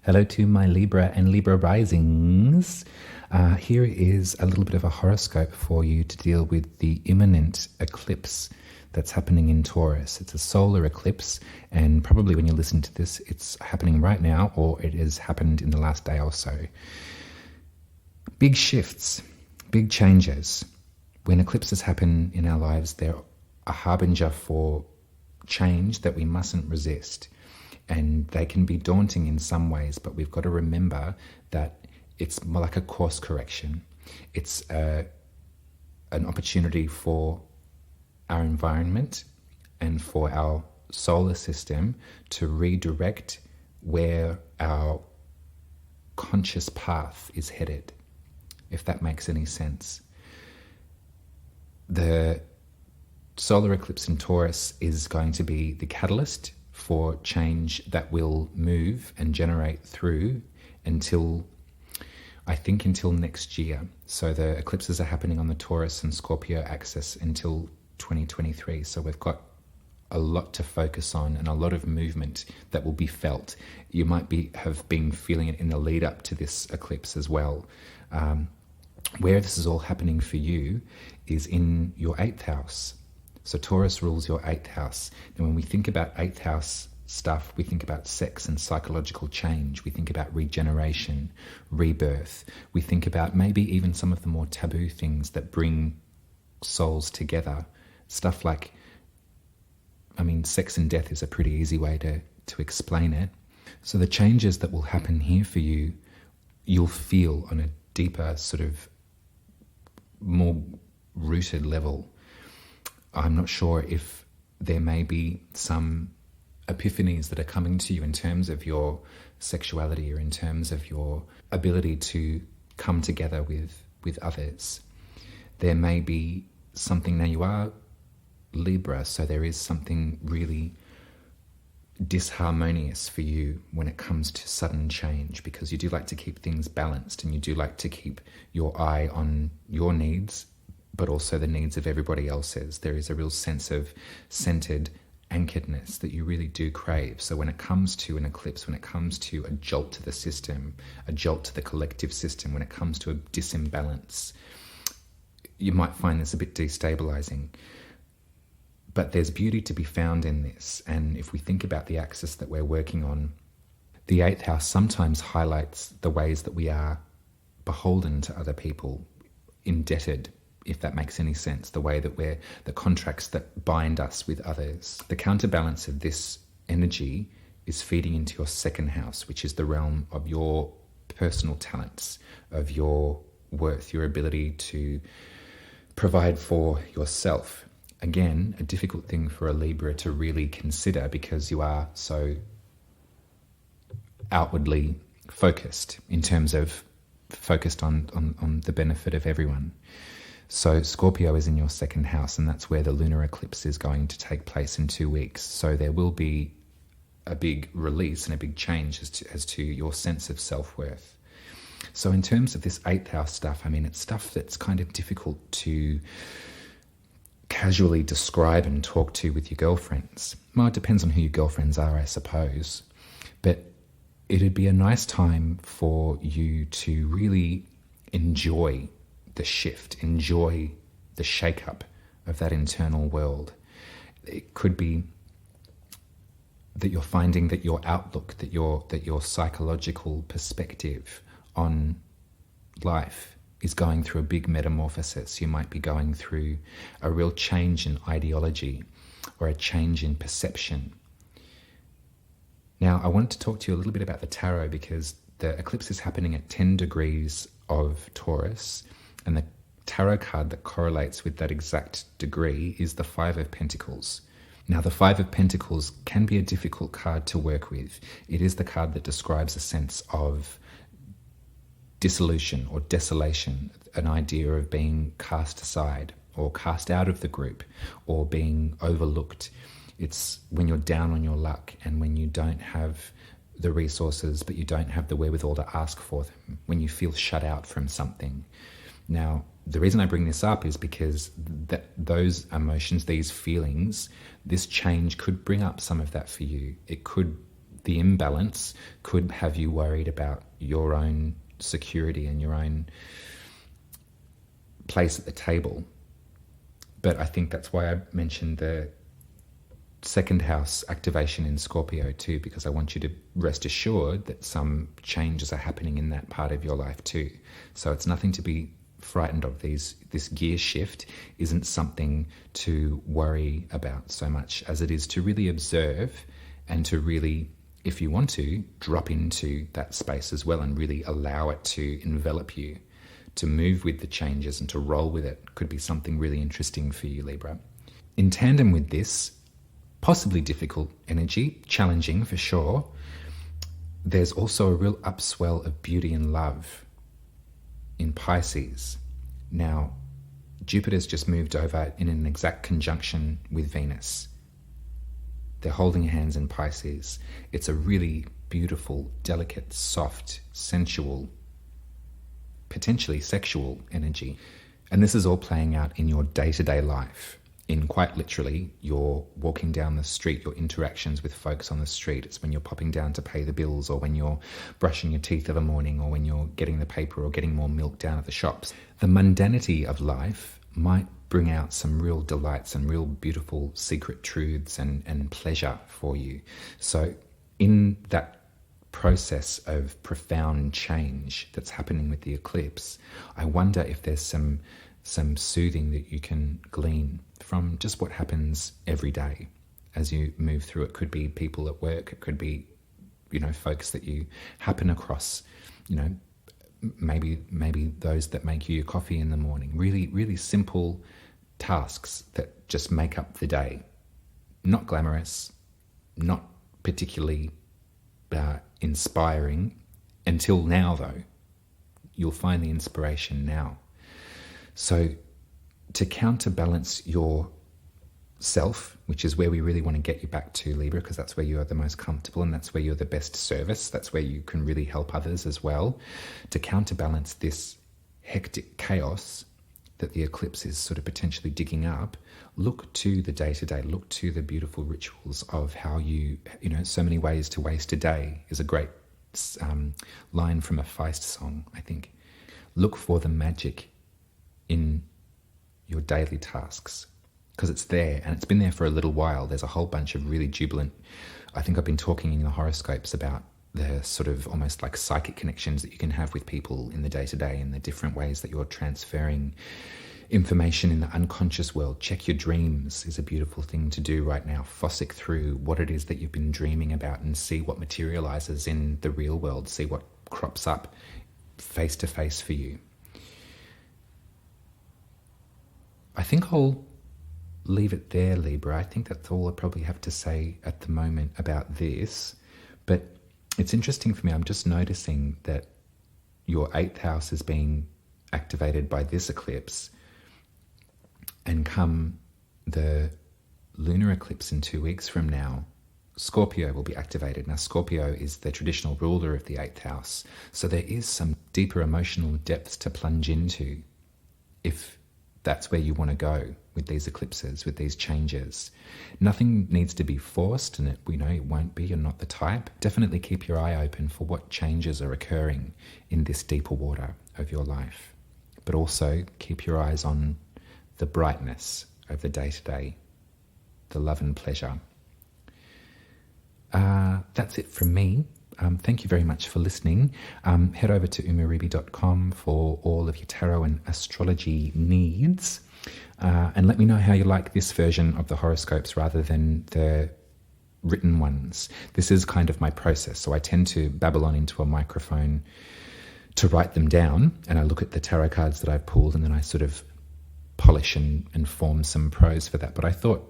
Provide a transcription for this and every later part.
Hello to my Libra and Libra risings. Here is a little bit of a horoscope for you to deal with the imminent eclipse that's happening in Taurus. It's a solar eclipse, and probably when you listen to this, it's happening right now, or it has happened in the last day or so. Big shifts, big changes. When eclipses happen in our lives, they're a harbinger for change that we mustn't resist. And they can be daunting in some ways, but we've got to remember that it's more like a course correction. It's an opportunity for our environment and for our solar system to redirect where our conscious path is headed, if that makes any sense. The solar eclipse in Taurus is going to be the catalyst for change that will move and generate through until next year. So the eclipses are happening on the Taurus and Scorpio axis until 2023. So we've got a lot to focus on and a lot of movement that will be felt. You might have been feeling it in the lead up to this eclipse as well. Where this is all happening for you is in your 8th house. So Taurus rules your 8th house. And when we think about 8th house stuff, we think about sex and psychological change. We think about regeneration, rebirth. We think about maybe even some of the more taboo things that bring souls together. Stuff like, sex and death is a pretty easy way to explain it. So the changes that will happen here for you, you'll feel on a deeper, sort of more rooted level. I'm not sure if there may be some epiphanies that are coming to you in terms of your sexuality or in terms of your ability to come together with others. There may be something, now you are Libra, so there is something really disharmonious for you when it comes to sudden change, because you do like to keep things balanced and you do like to keep your eye on your needs, but also the needs of everybody else's. There is a real sense of centered anchoredness that you really do crave. So when it comes to an eclipse, when it comes to a jolt to the system, a jolt to the collective system, when it comes to a disimbalance, you might find this a bit destabilizing. But there's beauty to be found in this. And if we think about the axis that we're working on, the 8th house sometimes highlights the ways that we are beholden to other people, indebted, if that makes any sense, the way that we're, the contracts that bind us with others. The counterbalance of this energy is feeding into your 2nd house, which is the realm of your personal talents, of your worth, your ability to provide for yourself. Again, a difficult thing for a Libra to really consider because you are so outwardly focused in terms of focused on the benefit of everyone. So Scorpio is in your 2nd house, and that's where the lunar eclipse is going to take place in 2 weeks. So there will be a big release and a big change as to your sense of self-worth. So in terms of this 8th house stuff, it's stuff that's kind of difficult to casually describe and talk to with your girlfriends. Well, it depends on who your girlfriends are, I suppose. But it'd be a nice time for you to really enjoy the shift, enjoy the shake-up of that internal world. It could be that you're finding that your outlook, that your psychological perspective on life is going through a big metamorphosis. You might be going through a real change in ideology or a change in perception. Now, I want to talk to you a little bit about the tarot, because the eclipse is happening at 10 degrees of Taurus, and the tarot card that correlates with that exact degree is the 5 of Pentacles. Now, the 5 of Pentacles can be a difficult card to work with. It is the card that describes a sense of dissolution or desolation, an idea of being cast aside or cast out of the group or being overlooked. It's when you're down on your luck and when you don't have the resources but you don't have the wherewithal to ask for them, when you feel shut out from something. Now, the reason I bring this up is because those emotions, these feelings, this change could bring up some of that for you. It could the imbalance could have you worried about your own security and your own place at the table. But I think that's why I mentioned the second house activation in Scorpio too, because I want you to rest assured that some changes are happening in that part of your life too. So it's nothing to be frightened of. This gear shift isn't something to worry about so much as it is to really observe and to really, if you want to, drop into that space as well and really allow it to envelop you. To move with the changes and to roll with it could be something really interesting for you, Libra. In tandem with this, possibly difficult energy, challenging for sure, there's also a real upswell of beauty and love in Pisces. Now, Jupiter's just moved over in an exact conjunction with Venus. They're holding hands in Pisces. It's a really beautiful, delicate, soft, sensual, potentially sexual energy. And this is all playing out in your day-to-day life. In quite literally, you're walking down the street, your interactions with folks on the street. It's when you're popping down to pay the bills, or when you're brushing your teeth of a morning, or when you're getting the paper or getting more milk down at the shops. The mundanity of life might bring out some real delights and real beautiful secret truths and pleasure for you. So in that process of profound change that's happening with the eclipse, I wonder if there's some soothing that you can glean from just what happens every day as you move through. It could be people at work, it could be, folks that you happen across, maybe those that make you your coffee in the morning. Really, really simple tasks that just make up the day. Not glamorous, not particularly inspiring until now, though. You'll find the inspiration now. So to counterbalance your self, which is where we really want to get you back to, Libra, because that's where you are the most comfortable and that's where you're the best service. That's where you can really help others as well. To counterbalance this hectic chaos that the eclipse is sort of potentially digging up, look to the day-to-day, look to the beautiful rituals of how so many ways to waste a day is a great line from a Feist song, I think. Look for the magic in your daily tasks, because it's there and it's been there for a little while. There's a whole bunch of really jubilant, I think I've been talking in the horoscopes about the sort of almost like psychic connections that you can have with people in the day-to-day and the different ways that you're transferring information in the unconscious world. Check your dreams is a beautiful thing to do right now. Fossick through what it is that you've been dreaming about and see what materializes in the real world. See what crops up face to face for you. I think I'll leave it there, Libra. I think that's all I probably have to say at the moment about this. But it's interesting for me. I'm just noticing that your 8th house is being activated by this eclipse. And come the lunar eclipse in 2 weeks from now, Scorpio will be activated. Now, Scorpio is the traditional ruler of the 8th house. So there is some deeper emotional depths to plunge into if that's where you want to go with these eclipses, with these changes. Nothing needs to be forced, and it won't be. You're not the type. Definitely keep your eye open for what changes are occurring in this deeper water of your life. But also keep your eyes on the brightness of the day-to-day, the love and pleasure. That's it from me. Thank you very much for listening. Head over to umaruby.com for all of your tarot and astrology needs. And let me know how you like this version of the horoscopes rather than the written ones. This is kind of my process. So I tend to babble on into a microphone to write them down. And I look at the tarot cards that I've pulled and then I sort of polish and form some prose for that. But I thought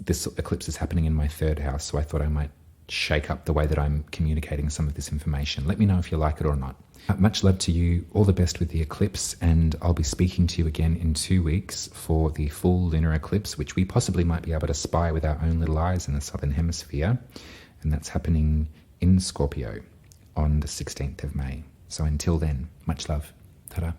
this eclipse is happening in my 3rd house. So I thought I might shake up the way that I'm communicating some of this information. Let me know if you like it or not. Much love to you. All the best with the eclipse, and I'll be speaking to you again in 2 weeks for the full lunar eclipse, which we possibly might be able to spy with our own little eyes in the southern hemisphere, and that's happening in Scorpio on the 16th of May. So until then, much love. Ta-da.